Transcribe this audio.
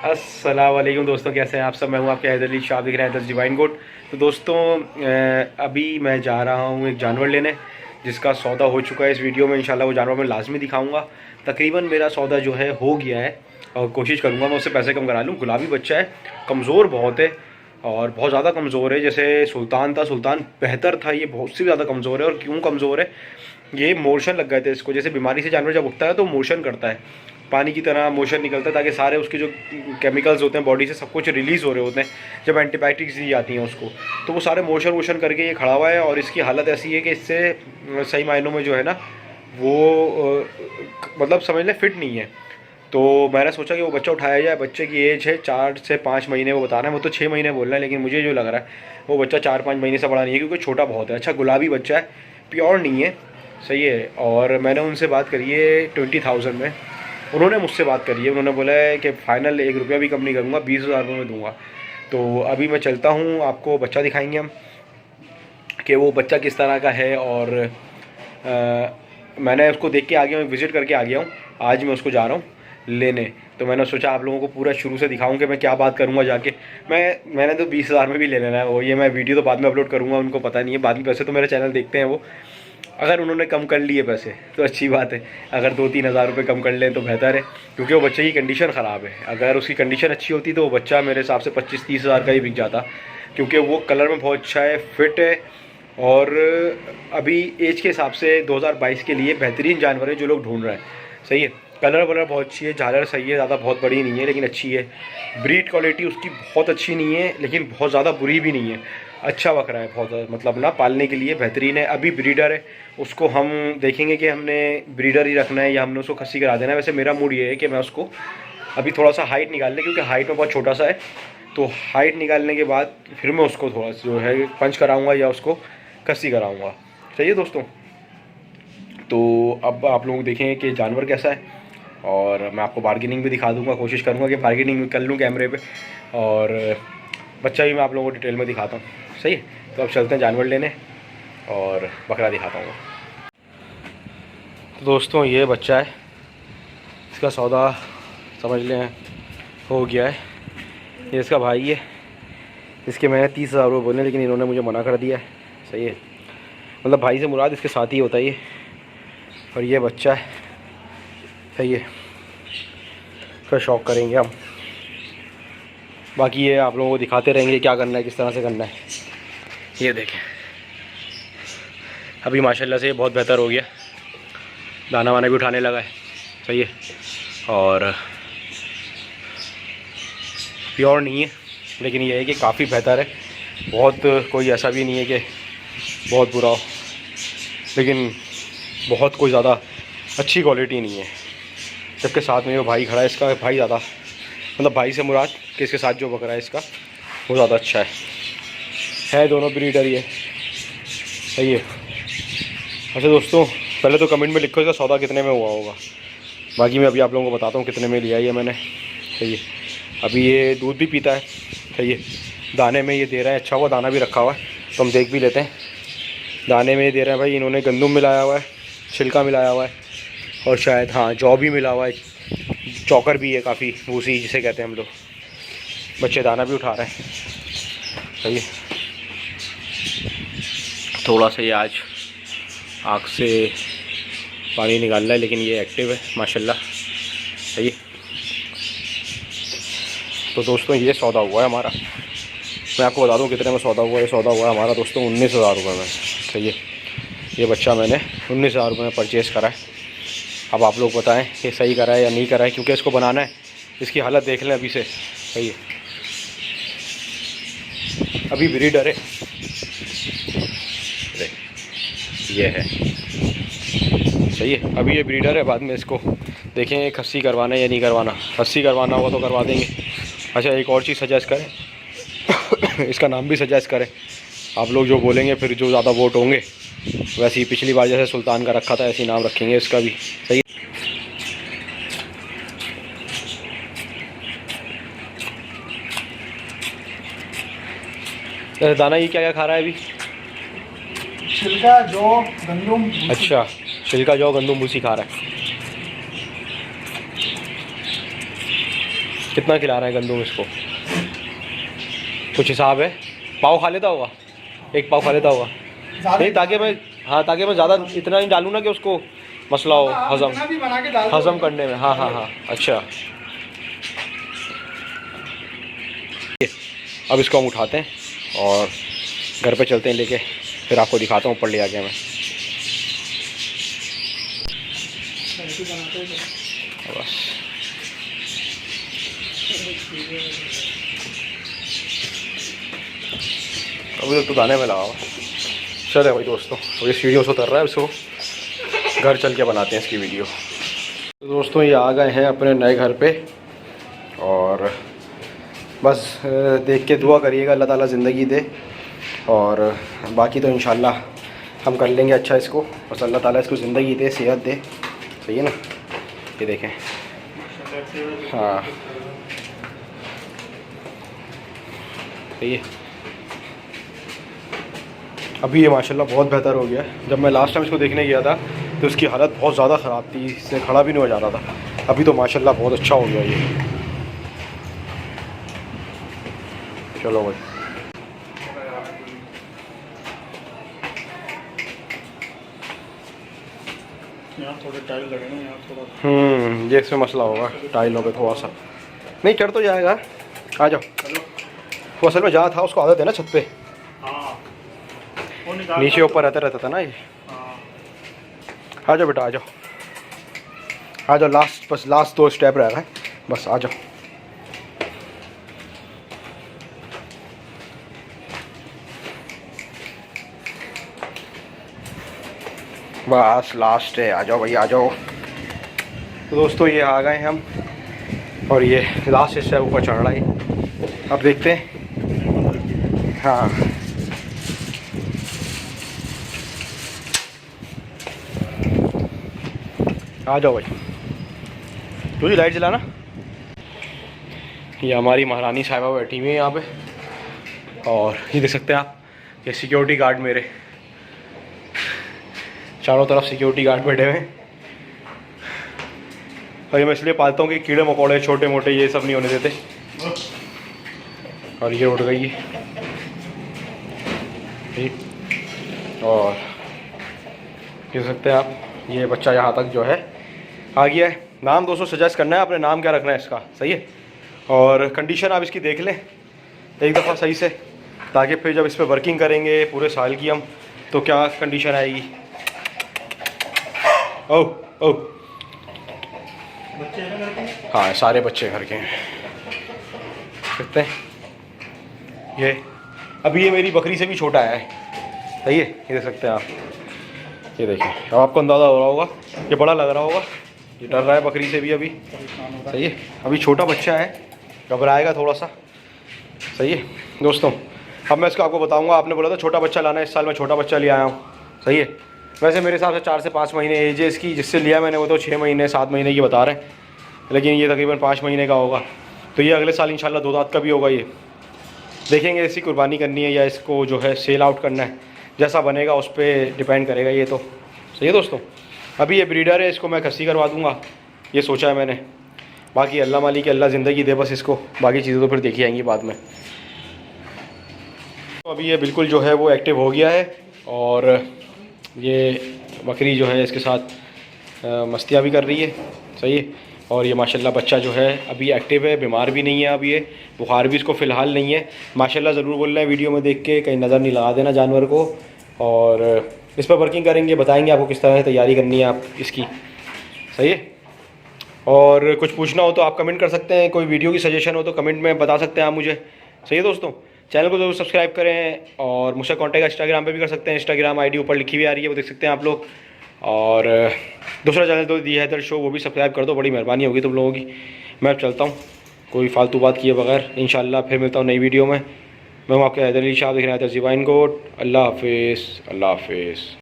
अस्सलाम वालेकुम दोस्तों, कैसे हैं आप सब। मैं हूं आपके हैदर अली शाह, दिख रहे हैं हैदर डिवाइन गोट। तो दोस्तों अभी मैं जा रहा हूं एक जानवर लेने जिसका सौदा हो चुका है। इस वीडियो में इंशाल्लाह वो जानवर मैं लाजमी दिखाऊंगा। तकरीबन मेरा सौदा जो है हो गया है और कोशिश करूंगा मैं उससे पैसे कम करा लूँ। गुलाबी बच्चा है, कमज़ोर बहुत है और बहुत ज़्यादा कमज़ोर है। जैसे सुल्तान था, सुल्तान बेहतर था, ये बहुत से ज़्यादा कमज़ोर है। और क्यों कमज़ोर है, ये मोशन लग गए थे इसको। जैसे बीमारी से जानवर जब उठता है तो मोशन करता है, पानी की तरह मोशन निकलता है, ताकि सारे उसके जो केमिकल्स होते हैं बॉडी से सब कुछ रिलीज़ हो रहे होते हैं जब एंटीबायोटिक्स दी जाती हैं उसको। तो वो सारे मोशन वोशन करके ये खड़ा हुआ है और इसकी हालत ऐसी है कि इससे सही मायनों में जो है ना वो मतलब समझ लें फिट नहीं है। तो मैंने सोचा कि वो बच्चा उठाया जाए। बच्चे की एज है 4 से 5 महीने, वो बता रहा है, वो तो 6 महीने बोल रहा है, लेकिन मुझे जो लग रहा है वो बच्चा 4-5 महीने से बड़ा नहीं है, क्योंकि छोटा बहुत है। अच्छा गुलाबी बच्चा है, प्योर नहीं है, सही है। और मैंने उनसे बात करी है 20,000 में, उन्होंने मुझसे बात करी है। उन्होंने बोला है कि फ़ाइनल 1 रुपया भी कम नहीं करूँगा, 20,000 रुपये में दूँगा। तो अभी मैं चलता हूँ, आपको बच्चा दिखाएंगे हम कि वो बच्चा किस तरह का है। और मैंने उसको देख के आ गया हूँ, विज़िट करके आ गया हूँ। आज मैं उसको जा रहा हूँ लेने। तो मैंने सोचा आप लोगों को पूरा शुरू से दिखाऊं कि मैं क्या बात करूंगा जाके। मैंने तो 20,000 में भी ले लेना है वो, ये मैं वीडियो तो बाद में अपलोड करूंगा, उनको पता नहीं है। बाकी पैसे तो मेरा चैनल देखते हैं वो। अगर उन्होंने कम कर लिए पैसे तो अच्छी बात है, अगर 2-3 हज़ार रुपये कम कर लें तो बेहतर है, क्योंकि वो बच्चे की कंडीशन ख़राब है। अगर उसकी कंडीशन अच्छी होती तो वो बच्चा मेरे हिसाब से 25-30 हज़ार का ही बिक जाता, क्योंकि वो कलर में बहुत अच्छा है, फिट है। और अभी एज के हिसाब से 2022 के लिए बेहतरीन जानवर है जो लोग ढूंढ रहे हैं, सही है। कलर वलर बहुत अच्छी है, झालर सही है, ज़्यादा बहुत बड़ी नहीं है लेकिन अच्छी है। ब्रीड क्वालिटी उसकी बहुत अच्छी नहीं है लेकिन बहुत ज़्यादा बुरी भी नहीं है। अच्छा बकरा है, बहुत मतलब ना पालने के लिए बेहतरीन है। अभी ब्रीडर है, उसको हम देखेंगे कि हमने ब्रीडर ही रखना है या हमने उसको खस्सी करा देना है। वैसे मेरा मूड ये है कि मैं उसको अभी थोड़ा सा हाइट निकाल लें, क्योंकि हाइट में बहुत छोटा सा है। तो हाइट निकालने के बाद फिर मैं उसको थोड़ा सा जो है पंच कराऊँगा या उसको खस्सी कराऊँगा, चाहिए दोस्तों। तो अब आप लोग देखें कि जानवर कैसा है और मैं आपको बार्गेनिंग भी दिखा दूंगा, कोशिश करूंगा कि बार्गेनिंग कर लूँ कैमरे पे। और बच्चा भी मैं आप लोगों को डिटेल में दिखाता हूँ, सही है। तो अब चलते हैं जानवर लेने और बकरा दिखाता हूँ। तो दोस्तों ये बच्चा है, इसका सौदा समझ लें हो गया है। ये इसका भाई है, इसके मैंने 30,000 रुपये बोले लेकिन इन्होंने मुझे मना कर दिया है, सही है। मतलब भाई से मुराद इसके साथ ही होता है ये। और ये बच्चा है, सही है, इसका शौक़ करेंगे हम। बाकी ये आप लोगों को दिखाते रहेंगे क्या करना है, किस तरह से करना है। ये देखें, अभी माशाल्लाह से ये बहुत बेहतर हो गया, दाना वाना भी उठाने लगा है, सही है। और प्योर नहीं है लेकिन ये है कि काफ़ी बेहतर है। बहुत कोई ऐसा भी नहीं है कि बहुत बुरा हो, लेकिन बहुत कोई ज़्यादा अच्छी क्वालिटी नहीं है। जबकि साथ में वो भाई खड़ा है, इसका भाई ज़्यादा, मतलब भाई से मुराद कि इसके साथ जो बकरा है इसका वो ज़्यादा अच्छा है। दोनों ब्रीडर ही है, सही है। अच्छा दोस्तों, पहले तो कमेंट में लिखो इसका सौदा कितने में हुआ होगा। बाकी मैं अभी आप लोगों को बताता हूँ कितने में लिया है ये मैंने, सही है। अभी ये दूध भी पीता है, सही है। दाने में ये दे रहा है, अच्छा हुआ दाना भी रखा हुआ है तो हम देख भी लेते हैं। दाने में ये दे रहे हैं भाई, इन्होंने गंदुम मिलाया हुआ है, छिलका मिलाया हुआ है और शायद हाँ जौ भी मिला हुआ है, चौकर भी है काफ़ी, भूसी जिसे कहते हैं हम लोग। बच्चे दाना भी उठा रहे हैं, सही है। थोड़ा सा ये आज आँख से पानी निकाल रहा है लेकिन ये एक्टिव है माशाल्लाह, सही है। तो दोस्तों ये सौदा हुआ है हमारा, मैं आपको बता दूं कितने में सौदा हुआ है। सौदा हुआ है हमारा दोस्तों 19,000 रुपये में, सही है। ये बच्चा मैंने 19,000 रुपये में परचेज़ करा है। अब आप लोग बताएं कि सही करा है या नहीं करा है, क्योंकि इसको बनाना है। इसकी हालत देख लें अभी से, सही है। अभी ब्रीडर है, ये है, सही है। अभी ये ब्रीडर है, बाद में इसको देखेंगे खस्सी करवाना है या नहीं करवाना। खस्सी करवाना होगा तो करवा देंगे। अच्छा एक और चीज़ सजेस्ट करें इसका नाम भी सजेस्ट करें आप लोग, जो बोलेंगे फिर जो ज़्यादा वोट होंगे। वैसे ही पिछली बार जैसे सुल्तान का रखा था ऐसे ही नाम रखेंगे इसका भी, सही है। दाना ये क्या क्या खा रहा है अभी? छिलका जौ गंदुम। अच्छा, छिलका जौ गंदुम भूसी खा रहा है, कितना खिला रहा है गंदुम इसको? कुछ हिसाब है? पाव खा लेता होगा, एक पाव खा लेता होगा नहीं, ताकि मैं ताकि मैं ज़्यादा इतना नहीं डालूँ ना कि उसको मसला हो हज़म करने में। हाँ हाँ हाँ, अच्छा। अब इसको हम उठाते हैं और घर पे चलते हैं लेके, फिर आपको दिखाता हूँ ऊपर ले आके मैं। बस अभी तो दाने में लगा हुआ। चले भाई दोस्तों, अब इस वीडियो से उतर रहा है, इसको घर चल के बनाते हैं इसकी वीडियो। तो दोस्तों ये आ गए हैं अपने नए घर पे, और बस देख के दुआ करिएगा अल्लाह ताला ज़िंदगी दे, और बाकी तो इंशाल्लाह हम कर लेंगे अच्छा इसको। बस अल्लाह ताला इसको ज़िंदगी दे, सेहत दे, सही है ना। ये देखें, हाँ सही है। अभी ये माशाल्लाह बहुत बेहतर हो गया है। जब मैं लास्ट टाइम इसको देखने गया था तो इसकी हालत बहुत ज़्यादा ख़राब थी, इससे खड़ा भी नहीं हो जा रहा था। अभी तो माशाल्लाह बहुत अच्छा हो गया ये। चलो भाई, यहाँ थोड़े टाइल लगे ना, यहाँ थोड़ा ये इसमें मसला होगा टाइलों पे थोड़ा सा। नहीं चढ़ तो जाएगा, आ जाओ। वो असल में जहाँ था उसको आदत है ना छत पे, नीचे ऊपर रहता था ना ये। आ जाओ बेटा, आ जाओ आ जाओ, बस लास्ट 2 स्टेप रह रहा है, बस आ जाओ। बस लास्ट है, आ जाओ भाई आ जाओ। तो दोस्तों ये आ गए हम, और ये लास्ट स्टेप ऊपर चढ़ रहा है। अब देखते हैं। हाँ आ जाओ भाई, तुझे लाइट जलाना। ये हमारी महारानी साहिबा बैठी हुई है यहाँ पे, और ये देख सकते हैं आप, ये सिक्योरिटी गार्ड मेरे चारों तरफ सिक्योरिटी गार्ड बैठे हुए हैं। और ये मैं इसलिए पालता हूँ कि कीड़े मकोड़े छोटे मोटे ये सब नहीं होने देते। और ये उड़ गई है, और देख सकते हैं आप, ये बच्चा यहाँ तक जो है आ गया है। नाम दोस्तों सजेस्ट करना है, अपने नाम क्या रखना है इसका, सही है। और कंडीशन आप इसकी देख लें एक दफ़ा सही से, ताकि फिर जब इस पर वर्किंग करेंगे पूरे साल की हम, तो क्या कंडीशन आएगी। ओह ओह, हाँ सारे बच्चे घर के हैं, देखते हैं। ये अभी ये मेरी बकरी से भी छोटा है, सही है। ये देख सकते हैं आप, ये देखिए। अब आपको अंदाज़ा हो रहा होगा, ये बड़ा लग रहा होगा, ये डर रहा है बकरी से भी अभी, सही है। अभी छोटा बच्चा है, घबराएगा थोड़ा सा, सही है दोस्तों। अब मैं इसको आपको बताऊंगा, आपने बोला था छोटा बच्चा लाना है, इस साल मैं छोटा बच्चा ले आया हूँ, सही है। वैसे मेरे हिसाब से 4 से 5 महीने एज है इसकी, जिससे लिया मैंने वो तो 6 महीने 7 महीने की बता रहे हैं, लेकिन ये तकरीबन 5 महीने का होगा। तो ये अगले साल इंशाल्लाह 2 दांत का भी होगा। ये देखेंगे इसकी कुर्बानी करनी है या इसको जो है सेल आउट करना है, जैसा बनेगा उस पर डिपेंड करेगा ये तो, सही है दोस्तों। अभी ये ब्रीडर है, इसको मैं खस्सी करवा दूँगा, ये सोचा है मैंने। बाकी अल्लाह मालिक, अल्लाह ज़िंदगी दे बस इसको, बाकी चीज़ें तो फिर देखी जाएंगी बाद में। तो अभी ये बिल्कुल जो है वो एक्टिव हो गया है, और ये बकरी जो है इसके साथ मस्तियाँ भी कर रही है, सही है। और ये माशाल्लाह बच्चा जो है अभी एक्टिव है, बीमार भी नहीं है, अब ये बुखार भी इसको फ़िलहाल नहीं है माशाल्लाह। ज़रूर बोल रहे हैं वीडियो में देख के, कहीं नज़र नहीं लगा देना जानवर को। और इस पर वर्किंग करेंगे, बताएंगे आपको किस तरह तैयारी करनी है आप इसकी, सही है। और कुछ पूछना हो तो आप कमेंट कर सकते हैं, कोई वीडियो की सजेशन हो तो कमेंट में बता सकते हैं आप मुझे, सही है दोस्तों। चैनल को ज़रूर सब्सक्राइब करें, और मुझसे कॉन्टैक्ट इंस्टाग्राम पे भी कर सकते हैं, इंस्टाग्राम आईडी ऊपर लिखी हुई आ रही है, वो देख सकते हैं आप लोग। और दूसरा चैनल तो दी हैदर शो, वो भी सब्सक्राइब कर दो, बड़ी मेहरबानी होगी तुम लोगों की। मैं अब चलता हूँ कोई फालतू बात किए बगैर, इंशाल्लाह फिर मिलता हूँ नई वीडियो में। मैं हूँ आपके हैदर अली शाह, देख रहे हैं हैदर ज़िबाइन गोट। अल्लाह हाफिज़, अल्लाह हाफिज़।